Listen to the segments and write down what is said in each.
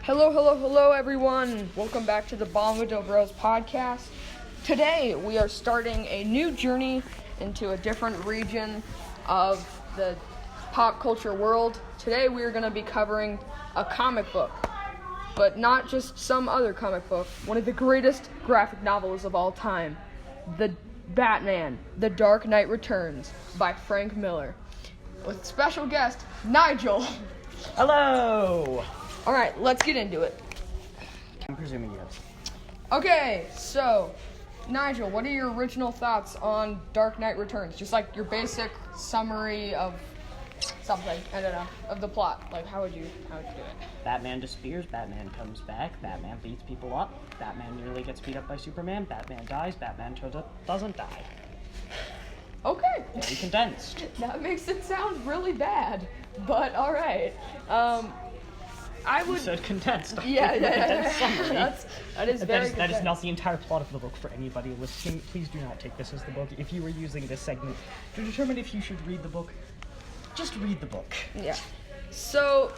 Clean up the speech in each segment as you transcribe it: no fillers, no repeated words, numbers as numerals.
Hello, everyone. Welcome back to the Bomabdil Bros podcast. Today, we are starting a new journey into a different region of the pop culture world. Today, we are going to be covering a comic book, but not just some other comic book, one of the greatest graphic novels of all time, The Batman, The Dark Knight Returns by Frank Miller, with special guest, Nigel. Hello! Alright, let's get into it. I'm presuming yes. Okay, so, Nigel, what are your original thoughts on Dark Knight Returns? Just like your basic summary of something, I don't know, of the plot. Like, how would you do it? Batman disappears, Batman comes back, Batman beats people up, Batman nearly gets beat up by Superman, Batman dies, Batman turns up, doesn't die. Okay. Very condensed. That makes it sound really bad, but alright. I would... You said condensed. Yeah. Condensed summary. That is very That is not the entire plot of the book for anybody listening. Please do not take this as the book. If you were using this segment to determine if you should read the book, just read the book. Yeah. So,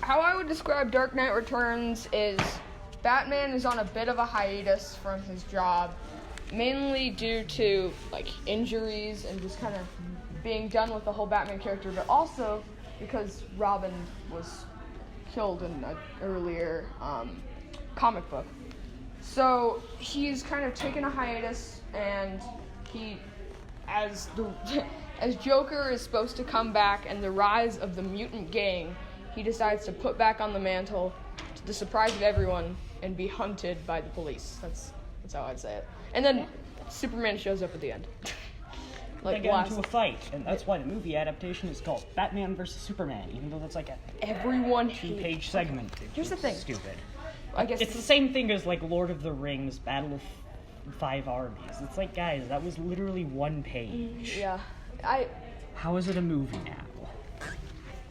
how I would describe Dark Knight Returns is Batman is on a bit of a hiatus from his job, mainly due to, like, injuries and just kind of being done with the whole Batman character, but also because Robin was killed in an earlier comic book. So he's kind of taken a hiatus, and he, as Joker is supposed to come back and the rise of the mutant gang, he decides to put back on the mantle to the surprise of everyone and be hunted by the police. That's how I'd say it. And then Superman shows up at the end. They get into a fight, and that's why the movie adaptation is called Batman vs. Superman, even though that's like a everyone two-page segment. Here's the thing. Stupid. I guess it's the same thing as like Lord of the Rings, Battle of Five Armies. It's like, guys, that was literally one page. Yeah. How is it a movie now?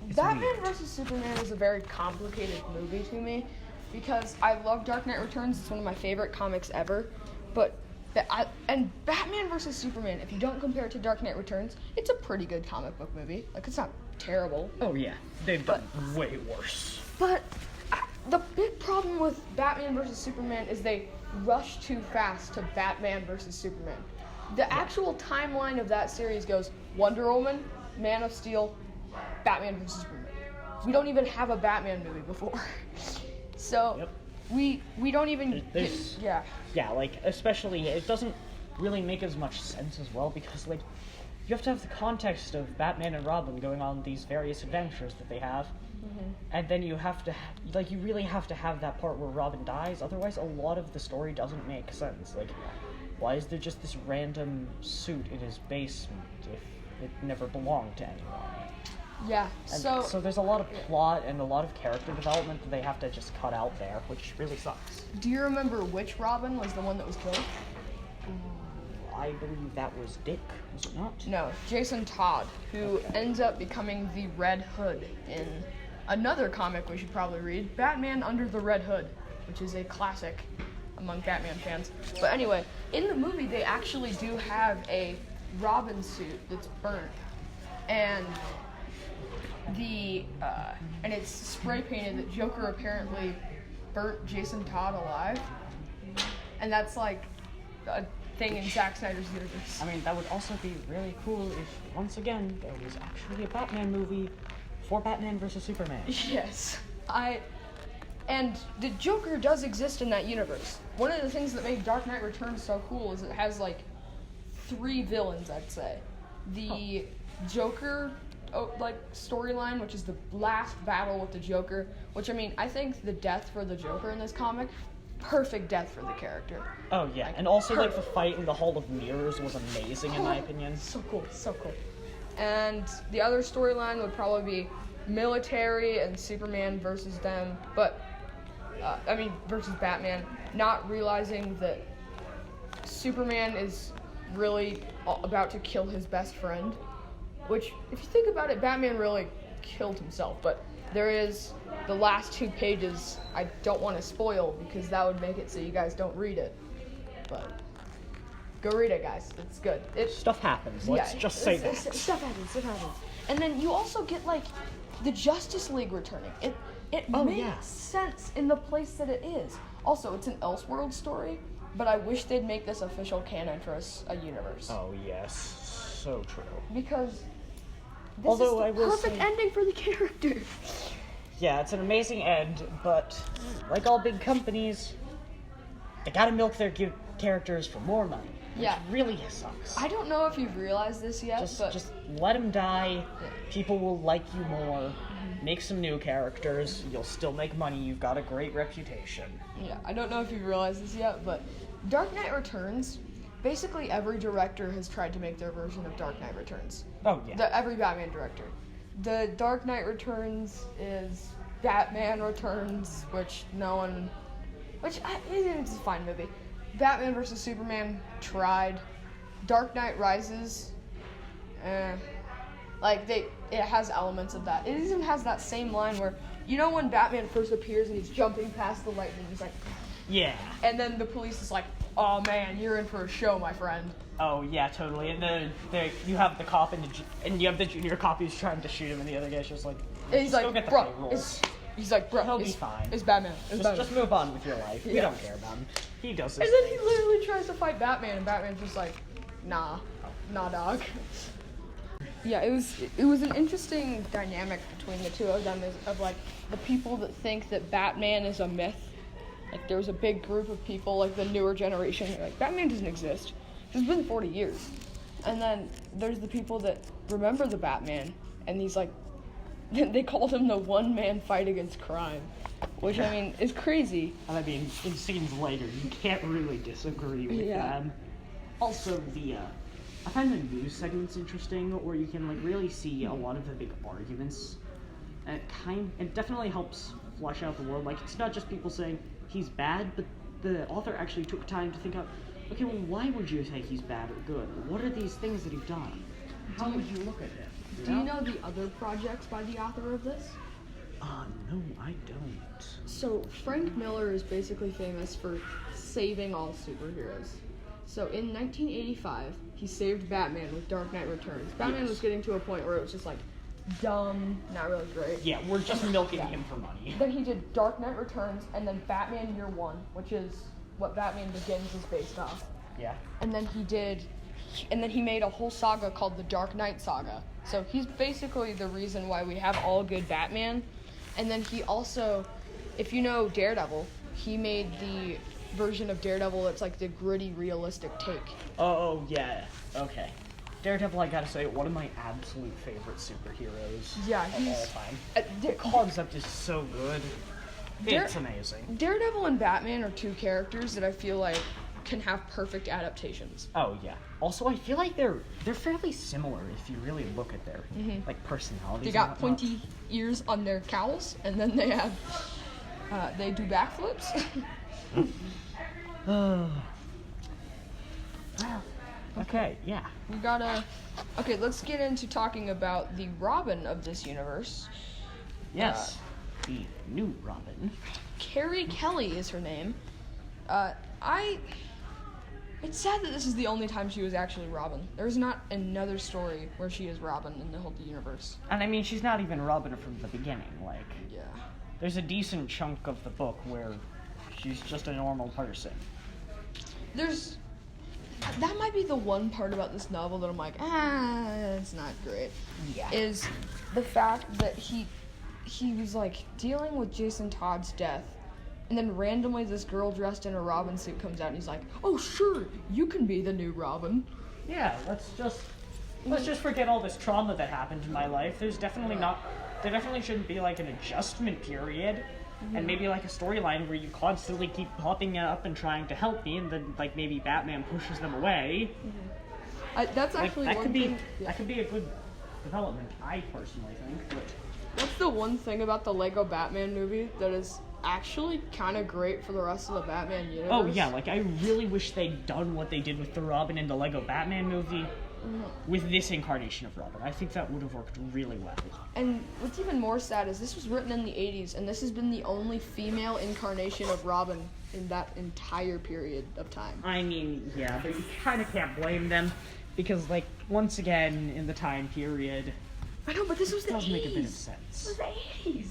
Batman vs. Superman is a very complicated movie to me because I love Dark Knight Returns. It's one of my favorite comics ever. But and Batman vs. Superman, if you don't compare it to Dark Knight Returns, it's a pretty good comic book movie. Like, it's not terrible. Oh yeah, they've done way worse. But the big problem with Batman vs. Superman is they rush too fast to Batman vs. Superman. The actual timeline of that series goes Wonder Woman, Man of Steel, Batman vs. Superman. We don't even have a Batman movie before. So... Yep. We don't even Yeah, like, especially, it doesn't really make as much sense as well, because, like, you have to have the context of Batman and Robin going on these various adventures that they have, and then you have to, you really have to have that part where Robin dies, otherwise a lot of the story doesn't make sense. Like, why is there just this random suit in his basement if it never belonged to anyone? Yeah, And so there's a lot of plot and a lot of character development that they have to just cut out there, which really sucks. do you remember which Robin was the one that was killed? I believe that was Dick, was it not? No, Jason Todd, who ends up becoming the Red Hood in another comic we should probably read, Batman Under the Red Hood, which is a classic among Batman fans. But anyway, in the movie they actually do have a Robin suit that's burnt, and and it's spray painted that Joker apparently burnt Jason Todd alive, and that's like a thing in Zack Snyder's universe. I mean, that would also be really cool if, once again, there was actually a Batman movie for Batman vs. Superman. Yes, and the Joker does exist in that universe. One of the things that made Dark Knight Returns so cool is it has like 3 villains, I'd say. The Joker storyline, which is the last battle with the Joker, which, I mean, I think the death for the Joker in this comic, perfect death for the character. Oh yeah, and also like the fight in the Hall of Mirrors was amazing in my opinion. So cool. And the other storyline would probably be military and Superman versus them, but versus Batman, not realizing that Superman is really about to kill his best friend. Which, if you think about it, Batman really killed himself, but there is the last 2 pages I don't want to spoil because that would make it so you guys don't read it. But go read it, guys. It's good. Stuff happens. Let's just say that. Stuff happens. And then you also get, like, the Justice League returning. it makes yeah. sense in the place that it is. Also, it's an Elseworld story, but I wish they'd make this official canon for a universe. Oh, yes. So true. Because this Although I is the will perfect say- ending for the character. Yeah, it's an amazing end, but like all big companies, they gotta milk their characters for more money. Which Yeah. really sucks. I don't know if you've realized this yet, but Just let them die. People will like you more. Make some new characters. You'll still make money. You've got a great reputation. yeah, I don't know if you've realized this yet, but Dark Knight Returns, basically every director has tried to make their version of Dark Knight Returns. Oh yeah. Every Batman director. The Dark Knight Returns is Batman Returns, which it's a fine movie. Batman vs. Superman tried. Dark Knight Rises, it has elements of that. It even has that same line where, you know when Batman first appears and he's jumping past the lightning, he's like, Yeah. and then the police is like, oh man, you're in for a show, my friend. Oh yeah, totally. And then you have the cop and you have the junior cop who's trying to shoot him, and the other guy's just like, And he's "Just go like, get the bro, payrolls. He'll be fine. It's Batman. It's Batman. Just move on with your life. We Yeah. don't care about him. He does his And then thing." he literally tries to fight Batman, and Batman's just like, nah, dog. Yeah, it was an interesting dynamic between the two of them, of like the people that think that Batman is a myth. Like there was a big group of people, like the newer generation, they're like Batman doesn't exist. It's been 40 years. And then there's the people that remember the Batman, and he's like, they called him the one-man fight against crime, which I mean is crazy. And I mean, in scenes later, you can't really disagree with Yeah. them. Also, I find the news segments interesting, where you can like really see a lot of the big arguments. And it definitely helps flesh out the world. Like it's not just people saying he's bad, but the author actually took time to think out, okay, well, why would you say he's bad or good? What are these things that he's done? How would you look at him? Do you know the other projects by the author of this? No, I don't. So Frank Miller is basically famous for saving all superheroes. So in 1985, he saved Batman with Dark Knight Returns. Batman Yes. was getting to a point where it was just like dumb, not really great. Yeah, we're just milking him for money. Then he did Dark Knight Returns and then Batman Year One, which is what Batman Begins is based off. Yeah. And then he made a whole saga called the Dark Knight Saga. So he's basically the reason why we have all good Batman. And then he also, if you know Daredevil, he made the version of Daredevil that's like the gritty, realistic take. Oh, yeah. Okay. Daredevil, I gotta say, one of my absolute favorite superheroes Yeah, of he's- all time. Da- The concept is so good. Dare- It's amazing. Daredevil and Batman are two characters that I feel like can have perfect adaptations. Oh, yeah. Also, I feel like they're fairly similar if you really look at their like personalities. They and got whatnot. pointy ears on their cowls, and then they have, they do backflips. Okay, yeah. Okay, let's get into talking about the Robin of this universe. Yes. The new Robin. Carrie Kelly is her name. It's sad that this is the only time she was actually Robin. There's not another story where she is Robin in the whole universe. And I mean, she's not even Robin from the beginning. Like, Yeah. there's a decent chunk of the book where she's just a normal person. That might be the one part about this novel that I'm like, it's not great. Yeah. Is the fact that he was like dealing with Jason Todd's death, and then randomly this girl dressed in a Robin suit comes out and he's like, oh sure, you can be the new Robin. Yeah, let's just forget all this trauma that happened in my life. There definitely shouldn't be like an adjustment period. And maybe like a storyline where you constantly keep popping up and trying to help me, and then like maybe Batman pushes them away. That's Like, actually that one could be thing. Yeah. that could be a good development, I personally think. But That's the one thing about the Lego Batman movie that is actually kind of great for the rest of the Batman universe. oh yeah, like I really wish they'd done what they did with the Robin in the Lego Batman movie with this incarnation of Robin. I think that would have worked really well. And what's even more sad is this was written in the 80s, and this has been the only female incarnation of Robin in that entire period of time. I mean, yeah, but you kind of can't blame them because, like, once again, in the time period, I know, but this was it the does 80s. make a bit of This sense. was the 80s.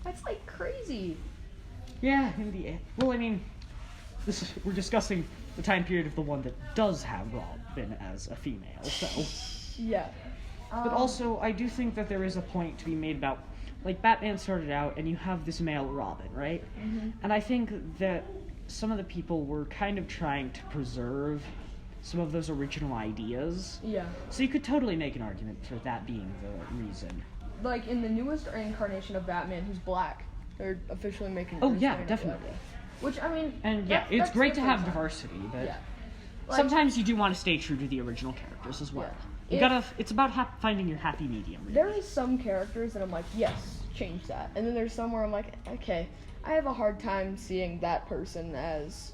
That's like crazy. Yeah, well, I mean, we're discussing the time period of the one that does have Robin as a female, so. Yeah. But also, I do think that there is a point to be made about, like, Batman started out, and you have this male Robin, right? Mm-hmm. And I think that some of the people were kind of trying to preserve some of those original ideas. Yeah. So you could totally make an argument for that being the reason. Like, in the newest incarnation of Batman, who's black, they're officially making Oh, Bruce yeah, Wayne definitely. black. Which, I mean... And yeah, it's that's great to have different. diversity, but Yeah. Like, sometimes you do want to stay true to the original characters as well. Yeah. It's about finding your happy medium. Really. There is some characters that I'm like, yes, change that. And then there's some where I'm like, okay, I have a hard time seeing that person as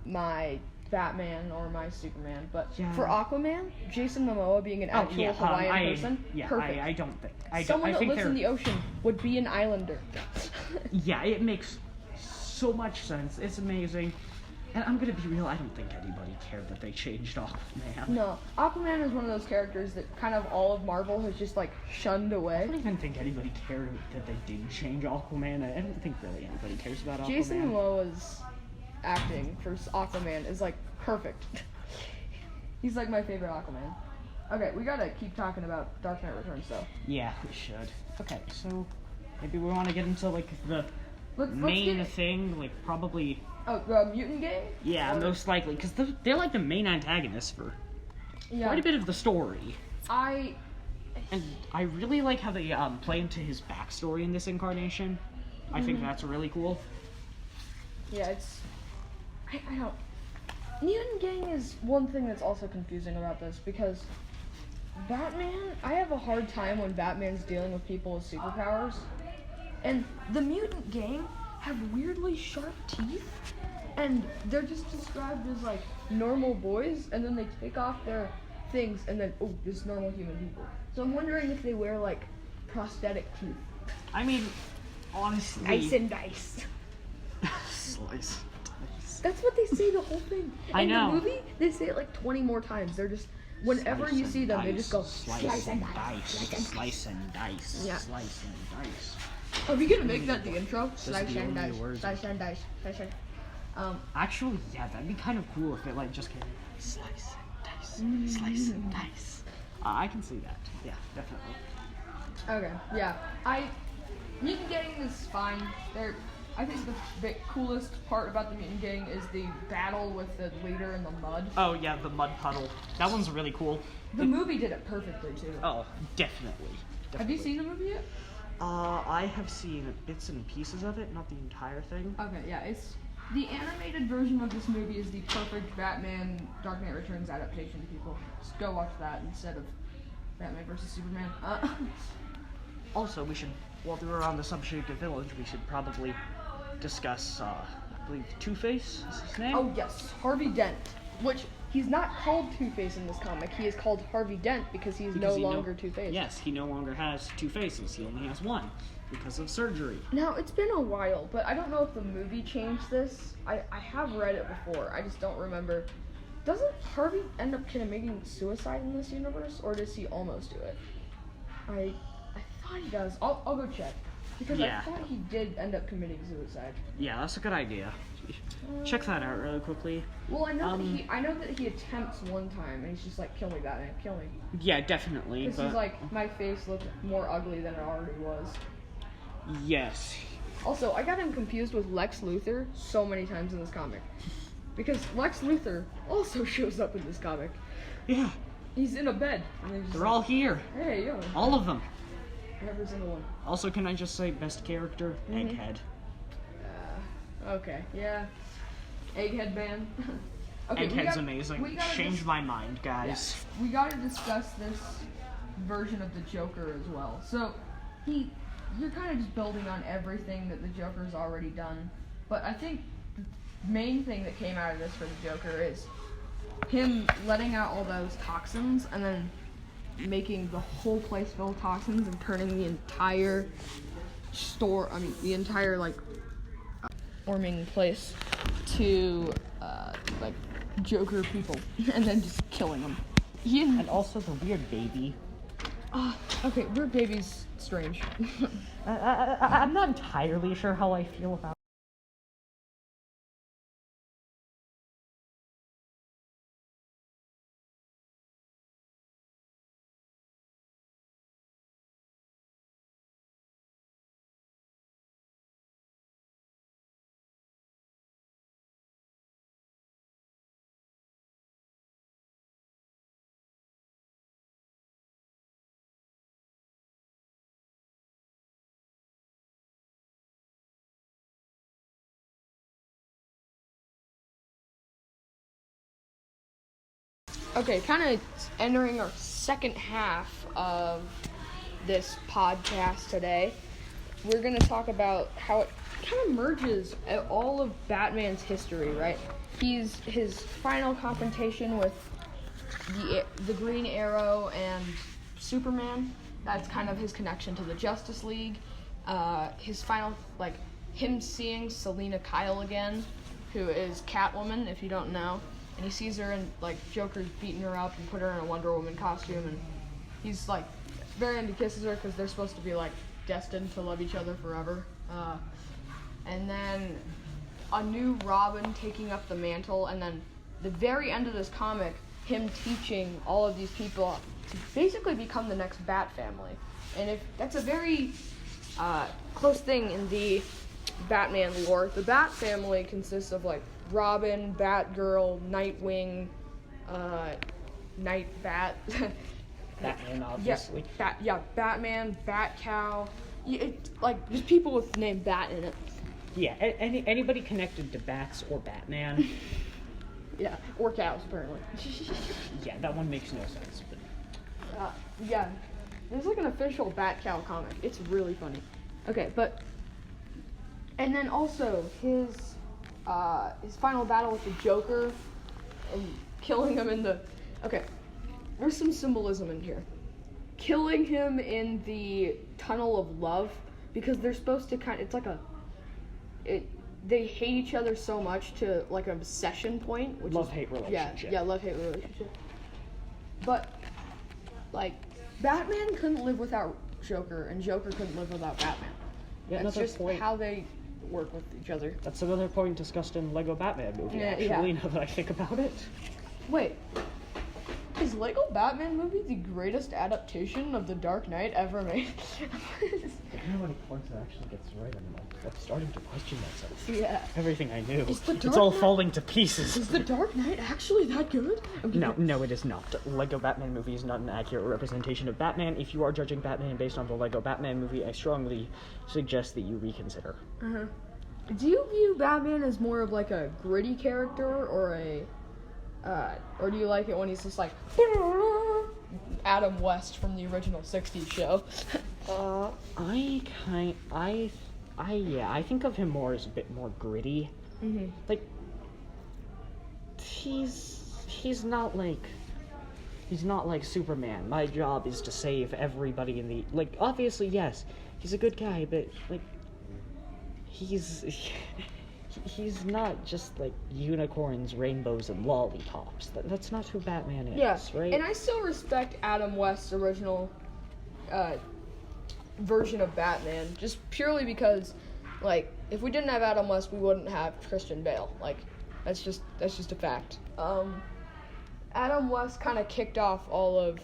my Batman or my Superman. But Yeah. for Aquaman, Jason Momoa being an actual Hawaiian person, perfect. I don't think. Someone that think lives in the ocean would be an islander. Yeah, it makes so much sense. It's amazing. And I'm gonna be real, I don't think anybody cared that they changed Aquaman. No, Aquaman is one of those characters that kind of all of Marvel has just like shunned I away. don't even think anybody cared that they did change Aquaman. I don't think really anybody cares about Aquaman. Jason Momoa's acting for Aquaman is like perfect. He's like my favorite Aquaman. Okay, we gotta keep talking about Dark Knight Returns though. Yeah, we should. Okay, so maybe we want to get into like the Let's main get... thing, like probably. Oh, Mutant Gang? Yeah, Or- most likely, because they're like the main antagonists for quite a bit of the story. And I really like how they play into his backstory in this incarnation. I think that's really cool. Yeah, it's... I don't... Mutant Gang is one thing that's also confusing about this, because Batman... I have a hard time when Batman's dealing with people with superpowers. And the Mutant Gang have weirdly sharp teeth, and they're just described as, like, normal boys, and then they take off their things, and then, oh, just normal human people. So I'm wondering if they wear, like, prosthetic teeth. I mean, honestly... Slice and dice. Slice and dice. That's what they say the whole thing. I know. In the movie, they say it like 20 more times. They're just, whenever Slice you see and them, they dice, just go, slice and dice, slice and dice, Yeah. slice and dice. Are we gonna make that the intro? Slice the and only dice, word. slice and dice, slice and... Actually, yeah, that'd be kind of cool if it like just came slice and dice, slice and dice. I can see that. Yeah, definitely. Okay, yeah. Mutant Gang is fine. I think the coolest part about the Mutant Gang is the battle with the leader in the mud. Oh yeah, the mud puddle. That one's really cool. The movie did it perfectly too. Oh, definitely. Have you seen the movie yet? I have seen bits and pieces of it, not the entire thing. Okay, yeah, it's the animated version of this movie is the perfect Batman Dark Knight Returns adaptation to people. Just go watch that instead of Batman vs Superman. Also, we should, while we're on the subject of villains, we should probably discuss, I believe, Two-Face is his name? Oh yes, Harvey Dent. Which he's not called Two-Face in this comic. He is called Harvey Dent because he's no longer Two-Face. Yes, he no longer has two faces. He only has one because of surgery. Now, it's been a while, but I don't know if the movie changed this. I have read it before. I just don't remember. Doesn't Harvey end up committing suicide in this universe, or does he almost do it? I thought he does. I'll go check. Because Yeah. I thought he did end up committing suicide. Yeah, that's a good idea. Check that out really quickly. Well, I know that he attempts one time, and he's just like, kill me, Batman, kill me. Yeah, definitely. Because he's like, my face looked more ugly than it already was. Yes. Also, I got him confused with Lex Luthor so many times in this comic. Because Lex Luthor also shows up in this comic. Yeah. He's in a bed. And They're all here. Hey, yo. All of them. Every single one. Also, can I just say best character? Egghead. Okay, yeah. Egghead man. Okay, Egghead's amazing. Changed my mind, guys. Yeah, we gotta discuss this version of the Joker as well. So, you're kind of just building on everything that the Joker's already done. But I think the main thing that came out of this for the Joker is him letting out all those toxins and then making the whole place full of toxins and turning the entire forming place to like Joker people and then just killing them. And also the weird baby. Okay, weird baby's strange. I'm not entirely sure how I feel about. Okay, kind of entering our second half of this podcast today. We're going to talk about how it kind of merges all of Batman's history, right? His final confrontation with the Green Arrow and Superman. That's kind of his connection to the Justice League. His final, him seeing Selina Kyle again, who is Catwoman, if you don't know. And he sees her and, Joker's beating her up and put her in a Wonder Woman costume. And he's, very into kisses her because they're supposed to be, destined to love each other forever. And then a new Robin taking up the mantle. And then the very end of this comic, him teaching all of these people to basically become the next Bat family. And if that's a very close thing in the Batman lore. The Bat family consists of, Robin, Batgirl, Nightwing, Nightbat. Batman, obviously. Batman, Batcow. Just people with the name Bat in it. Yeah, anybody connected to bats or Batman. Yeah, or cows, apparently. Yeah, that one makes no sense. But yeah, there's an official Batcow comic. It's really funny. Okay, and then also his final battle with the Joker and killing him in the... Okay, there's some symbolism in here. Killing him in the Tunnel of Love, because they're supposed to they hate each other so much to, an obsession point. Which love-hate relationship. Yeah, love-hate relationship. But, Batman couldn't live without Joker, and Joker couldn't live without Batman. Yeah, that's just how they work with each other. That's another point discussed in Lego Batman movie, actually, now that I think about it. Wait. Is Lego Batman movie the greatest adaptation of The Dark Knight ever made? I don't know how many points it actually gets right anymore. I'm starting to question myself. Yeah. Everything I knew. It's all falling to pieces. Is The Dark Knight actually that good? No, it is not. Lego Batman movie is not an accurate representation of Batman. If you are judging Batman based on the Lego Batman movie, I strongly suggest that you reconsider. Uh-huh. Do you view Batman as more of a gritty character or or do you like it when he's just Adam West from the original 60s show? I think of him more as a bit more gritty. Mm-hmm. He's not like Superman. My job is to save everybody in the obviously yes, he's a good guy, but he's not just unicorns, rainbows, and lollipops. That's not who Batman is, right? And I still respect Adam West's original version of Batman, just purely because, if we didn't have Adam West, we wouldn't have Christian Bale. That's just a fact. Adam West kind of kicked off all of,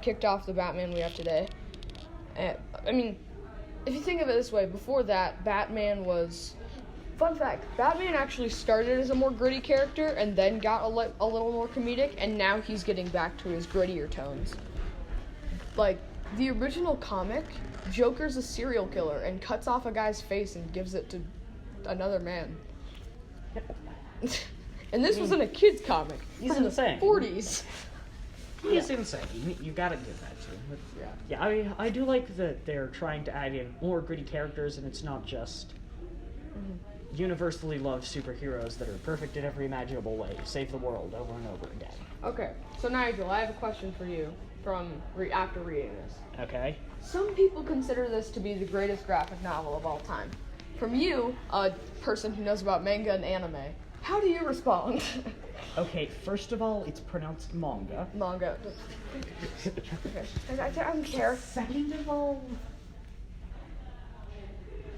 kicked off the Batman we have today. If you think of it this way, before that, Batman was... Fun fact, Batman actually started as a more gritty character and then got a little more comedic, and now he's getting back to his grittier tones. The original comic, Joker's a serial killer and cuts off a guy's face and gives it to another man. And this wasn't a kid's comic. He's from insane. The 40s. He is insane. You gotta give that to him. But yeah, I do like that they're trying to add in more gritty characters, and it's not just universally loved superheroes that are perfect in every imaginable way, save the world over and over again. Okay, so Nigel, I have a question for you after reading this. Okay. Some people consider this to be the greatest graphic novel of all time. From you, a person who knows about manga and anime, How do you respond? Okay, first of all, it's pronounced manga. Manga. Okay. I don't care. Second of all,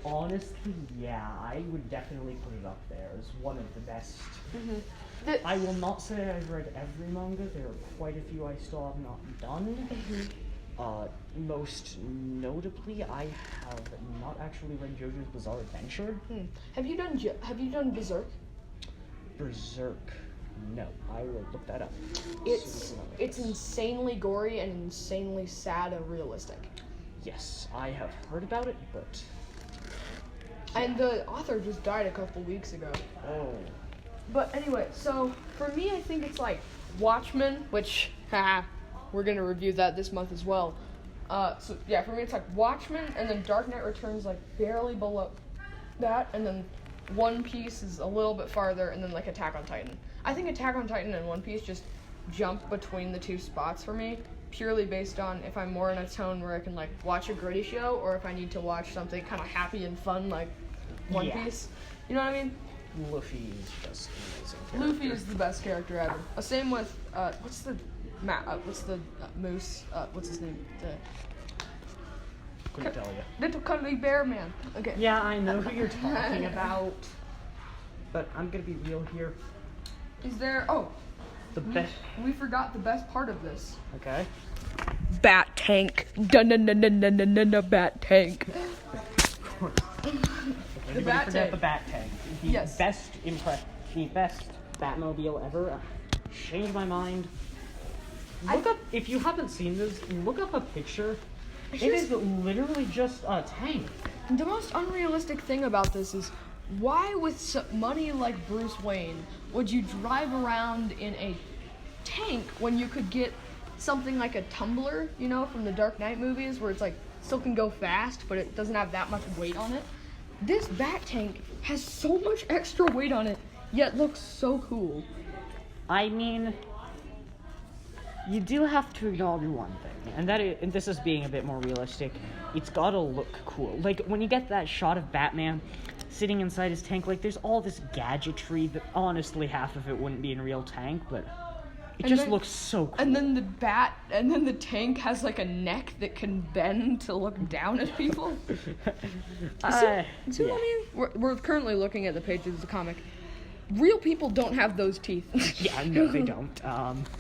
honestly, yeah, I would definitely put it up there as one of the best. I will not say I've read every manga. There are quite a few I still have not done. Most notably, I have not actually read JoJo's Bizarre Adventure. Have you done Berserk? Berserk. No, I will look that up. It's insanely gory and insanely sad and realistic. Yes, I have heard about it, but... And the author just died a couple weeks ago. Oh. But anyway, so for me, I think it's like Watchmen, which, we're gonna review that this month as well. So yeah, for me it's like Watchmen, and then Dark Knight Returns like barely below that, and then One Piece is a little bit farther, and then like Attack on Titan. I think Attack on Titan and One Piece just jump between the two spots for me, purely based on if I'm more in a tone where I can like watch a gritty show, or if I need to watch something kind of happy and fun like One Piece. You know what I mean? Luffy is just an amazing character. Luffy is the best character ever. Same with what's the moose? What's his name? Couldn't tell you. Little cuddly bear man. Okay. Yeah, I know who you're talking about. But I'm gonna be real here. Is there? Oh, The best. we forgot the best part of this. Okay. Bat tank. Dun bat tank. The Bat Tank. The Bat Tank. The Yes. the best Batmobile ever. Changed my mind. Look up, if you haven't seen this, look up a picture. It is literally just a tank. The most unrealistic thing about this is, why with money like Bruce Wayne would you drive around in a tank when you could get something like a tumbler, you know, from the Dark Knight movies, where it's like still can go fast, but it doesn't have that much weight on it. This Bat Tank has so much extra weight on it, yet looks so cool. I mean, you do have to acknowledge one thing, and this is being a bit more realistic. It's gotta look cool. Like, when you get that shot of Batman sitting inside his tank, like, there's all this gadgetry that, honestly, half of it wouldn't be in a real tank, but it just looks so cool. And then the tank has like a neck that can bend to look down at people. See what I mean? We're currently looking at the pages of the comic. Real people don't have those teeth. Yeah, no, they don't.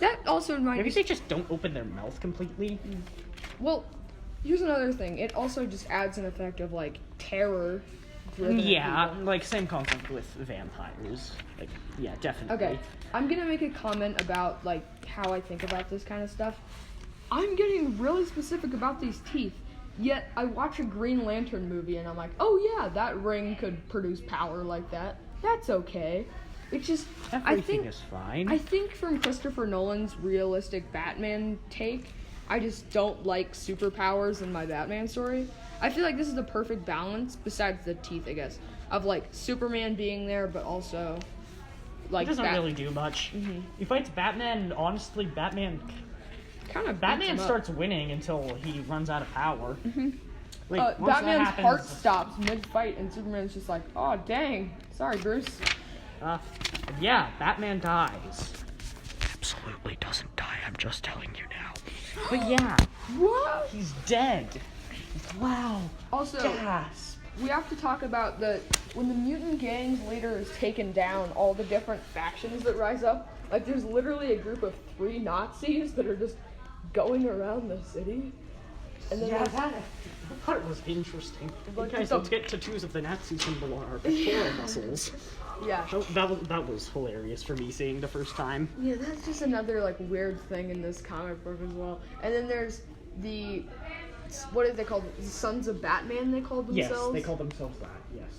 That also reminds me. Maybe they just don't open their mouth completely. Well, here's another thing. It also just adds an effect of like terror. Yeah, like same concept with vampires. Like, yeah, definitely. Okay, I'm gonna make a comment about like how I think about this kind of stuff. I'm getting really specific about these teeth, yet I watch a Green Lantern movie and I'm like, oh yeah, that ring could produce power like that. That's okay. It's just everything is fine. I think from Christopher Nolan's realistic Batman take, I just don't like superpowers in my Batman story. I feel like this is the perfect balance, besides the teeth, I guess, of like Superman being there, but also like he doesn't really do much. Mm-hmm. He fights Batman, and honestly, Batman starts winning until he runs out of power. Mm-hmm. Like, Batman's heart stops mid-fight, and Superman's just like, "Oh dang, sorry, Bruce." Yeah, Batman dies. Absolutely doesn't die. I'm just telling you now. But yeah, what? He's dead. Wow. Also, gasp. We have to talk about when the mutant gang's leader is taken down, all the different factions that rise up. Like, there's literally a group of 3 Nazis that are just going around the city. And then that part was interesting. Like, guys, let's get tattoos of the Nazi symbol on our pectoral muscles. Yeah. That was hilarious for me seeing the first time. Yeah, that's just another, like, weird thing in this comic book as well. And then there's what are they called? The Sons of Batman, they called themselves? Yes, they call themselves that, yes.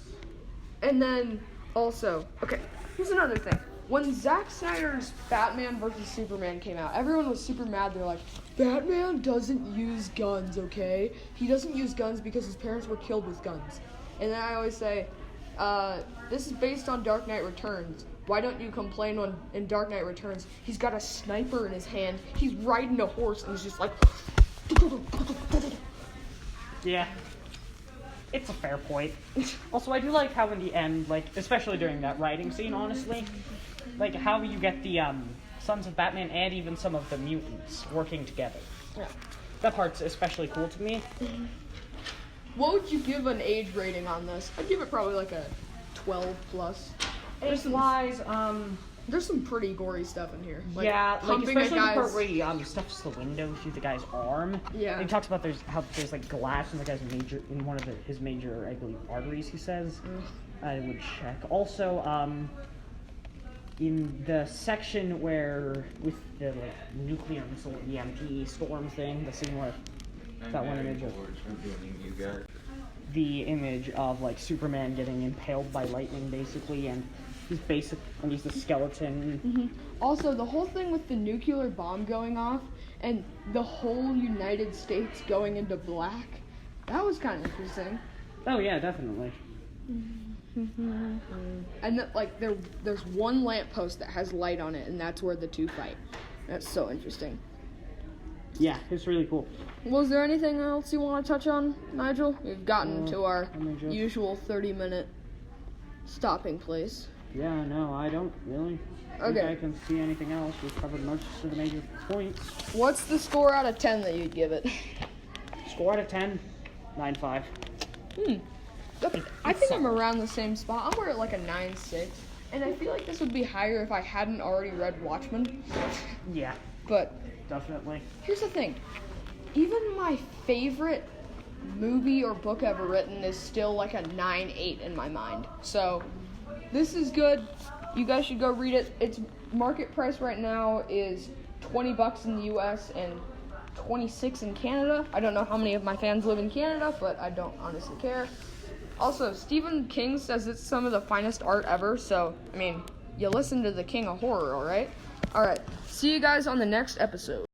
And then, also, okay, here's another thing. When Zack Snyder's Batman vs. Superman came out, everyone was super mad. They're like, Batman doesn't use guns, okay? He doesn't use guns because his parents were killed with guns. And then I always say, this is based on Dark Knight Returns. Why don't you complain when in Dark Knight Returns, he's got a sniper in his hand, he's riding a horse, and he's just like... Yeah. it's a fair point. Also, I do like how in the end, like, especially during that writing scene, honestly, like, how you get the, Sons of Batman and even some of the mutants working together. Yeah. That part's especially cool to me. What would you give an age rating on this? I'd give it probably like a 12 plus. Age-wise, there's some pretty gory stuff in here. like especially the part guy's... where he stuffs the window through the guy's arm. Yeah. And he talks about how there's like glass in the guy's one of his major, I believe, arteries. He says. I would check. Also, in the section where with the like nuclear missile EMP storm thing, the scene where that one image of the image of like Superman getting impaled by lightning, basically, and he's the skeleton. Also, the whole thing with the nuclear bomb going off and the whole United States going into black, that was kind of interesting. Oh yeah, definitely. And that, like, there's one lamppost that has light on it, and that's where the two fight. That's so interesting. Yeah, it's really cool. Was there anything else you want to touch on, Nigel? We've gotten to our usual 30-minute stopping place. Yeah, no, I don't really think I can see anything else. We've covered most of the major points. What's the score out of 10 that you'd give it? Score out of 10, 9.5. I think I'm around the same spot. I'm at like a 9.6. And I feel like this would be higher if I hadn't already read Watchmen. Yeah. But definitely. Here's the thing. Even my favorite movie or book ever written is still like a 9.8 in my mind. So this is good. You guys should go read it. Its market price right now is $20 in the US and $26 in Canada. I don't know how many of my fans live in Canada, but I don't honestly care. Also, Stephen King says it's some of the finest art ever, so, I mean, you listen to the king of horror, alright? Alright, see you guys on the next episode.